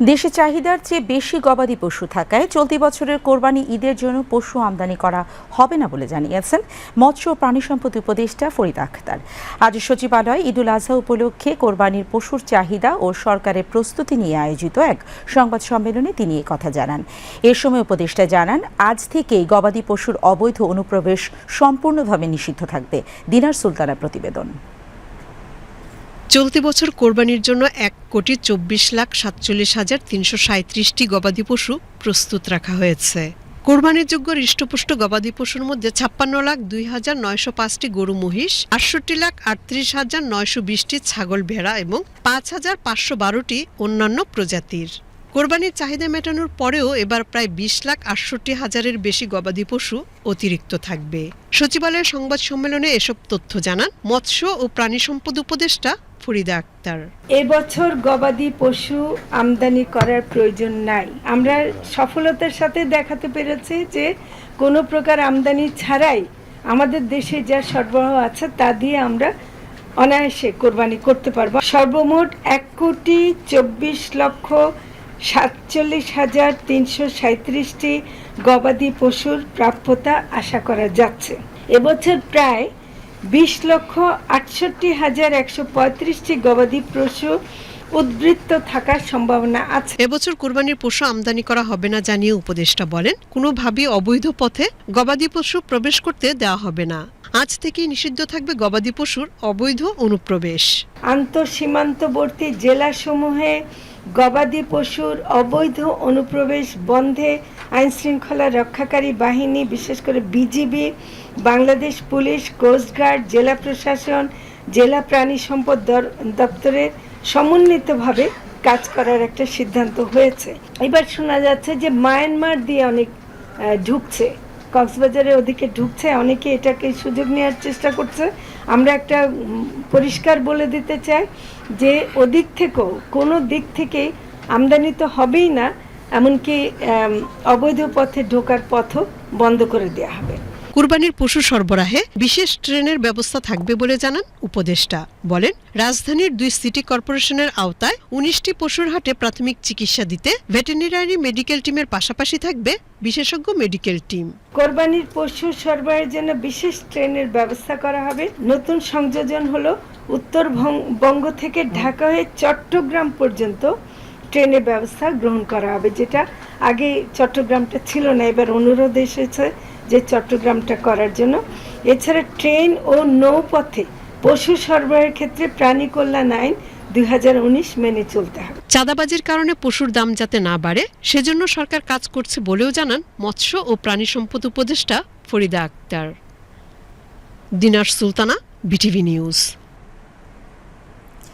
দেশে চাহিদার চেয়ে বেশি গবাদি পশু থাকায় চলতি বছরের কোরবানি ঈদের জন্য পশু আমদানি করা হবে না বলে জানিয়েছেন মৎস্য ও প্রাণী সম্পদ উপদেষ্টা ফরিদ আখতার। আজ সচিবালয়ে ঈদুল আজহা উপলক্ষে কোরবানির পশুর চাহিদা ও সরকারের প্রস্তুতি নিয়ে আয়োজিত এক সংবাদ সম্মেলনে তিনি এই কথা জানান। এ সময় উপদেষ্টা জানান, আজ থেকেই গবাদি পশুর অবৈধ অনুপ্রবেশ সম্পূর্ণভাবে নিষিদ্ধ থাকবে। দিনার সুলতানা প্রতিবেদন। চলতি বছর কোরবানির জন্য ১,২৪,৪৭,৩৩৭টি গবাদি পশু প্রস্তুত রাখা হয়েছে। কোরবানির যোগ্য হৃষ্টপুষ্ট গবাদি পশুর মধ্যে ৫৬,০২,৯০৫টি গরু মহিষ, ৬৮,৩৮,৯২০টি ছাগল ভেড়া এবং ৫,৫১২টি অন্যান্য প্রজাতির। কোরবানির চাহিদা মেটানোর পরেও এবার প্রায় ২০,৬৮,০০০-এর বেশি গবাদি পশু অতিরিক্ত থাকবে। সচিবালয়ের সংবাদ সম্মেলনে এসব তথ্য জানান মৎস্য ও প্রাণী সম্পদ উপদেষ্টা ফরিদা আক্তার। এবছর গবাদি পশু আমদানি করার প্রয়োজন নাই। আমরা সফলতার সাথে দেখাতে পেরেছি যে কোনো প্রকার আমদানি ছাড়াই আমাদের দেশে যা সরবরাহ আছে তা দিয়ে আমরা অনায়াসে কোরবানি করতে পারবো। সর্বমোট ১,২৪,৪৭,৩৩৭টি গবাদি পশুর প্রাপ্যতা আশা করা যাচ্ছে। এবছর প্রায় ২০,৬৮,১৩৫টি গবাদি পশু উদ্বৃত্ত থাকার সম্ভাবনা আছে। এবছর কোরবানির পশু আমদানি করা হবে না জানিয়ে উপদেষ্টা বলেন, কোনোভাবেই অবৈধ পথে গবাদি পশু প্রবেশ করতে দেওয়া হবে না। আজ থেকেই নিষিদ্ধ থাকবে গবাদি পশুর অবৈধ অনুপ্রবেশ। আন্তঃসীমান্তবর্তী জেলাসমূহে গবাদি পশুর অবৈধ অনুপ্রবেশ বন্ধে আইনশৃঙ্খলা রক্ষাকারী বাহিনী, বিশেষ করে বিজিবি, বাংলাদেশ পুলিশ, কোস্টগার্ড, জেলা প্রশাসন, জেলা প্রাণী সম্পদ দপ্তরের সমন্বিতভাবে কাজ করার একটা সিদ্ধান্ত হয়েছে। এবার শোনা যাচ্ছে যে মায়ানমার দিয়ে অনেক ঢুকছে, কক্সবাজারের ওদিকে ঢুকছে, অনেকে এটাকে সুযোগ নেওয়ার চেষ্টা করছে। আমরা একটা পরিষ্কার বলে দিতে চাই যে ওদিক থেকেও কোনো দিক থেকেই আমদানি তো হবেই না, এমনকি অবৈধ পথে ঢোকার পথও বন্ধ করে দেওয়া হবে। কুরবানির পশু সরবরাহে বিশেষ ট্রেনের ব্যবস্থা থাকবে বলে জানান উপদেষ্টা। বলেন, রাজধানীর 2 সিটি কর্পোরেশনের আওতায় 19টি পশুর হাটে প্রাথমিক চিকিৎসা দিতে ভেটেরিনারি মেডিকেল টিমের পাশাপাশি থাকবে বিশেষজ্ঞ মেডিকেল টিম। কোরবানির পশু সরবরাহের জন্য বিশেষ ট্রেনের ব্যবস্থা করা হবে। নতুন সংযোজন হলো উত্তরবঙ্গ থেকে ঢাকা হয়ে চট্টগ্রাম পর্যন্ত ট্রেনের ব্যবস্থা গ্রহণ করা হবে, যেটা আগে চট্টগ্রামটা ছিল না। এবার অনুরোধ এসেছে যে চট্টগ্রামটা করার জন্য। এছাড়া ট্রেন ও নৌপথে পশু সরবরাহের ক্ষেত্রে প্রাণী কল্যাণ আইন 2019 মেনে চলতে হবে। চাঁদাবাজির কারণে পশুর দাম যাতে না বাড়ে সেজন্য সরকার কাজ করছে বলেও জানান মৎস্য ও প্রাণী সম্পদ উপদেষ্টা ফরিদা আক্তার। দিনার সুলতানা, বিটিভি নিউজ।